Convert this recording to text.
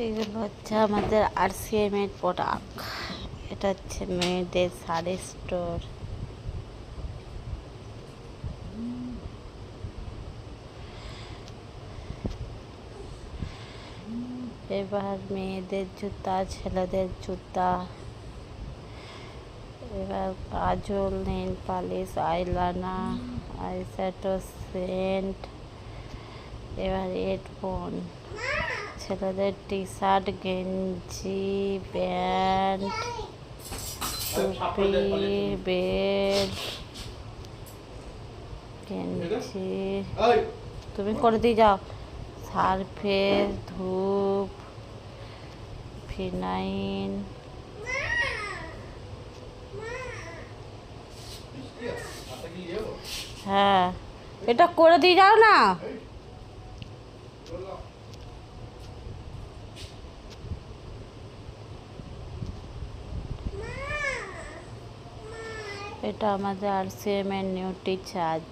এগুলো হচ্ছে আমাদের RCM এর প্রোডাক্ট। এটা হচ্ছে মেয়েদের শাড়ি স্টোর। এবার মেয়েদের জুতা, ছেলেদের জুতা, এবার কাজল, nail polish, eyeliner, eyeshadow, scent, এবার হেডফোন, ছেলেদের টি শার্ট, গেঞ্জি, প্যান্ট, টুপি, বেল্ট, গেঞ্জি, তুমি করে দিয়ে যাও, সারফেস, ধূপ, ফিনাইল, হ্যাঁ এটা করে দিয়ে যাও না। এটা আমাদের RCM এর নিউটি চার্জ।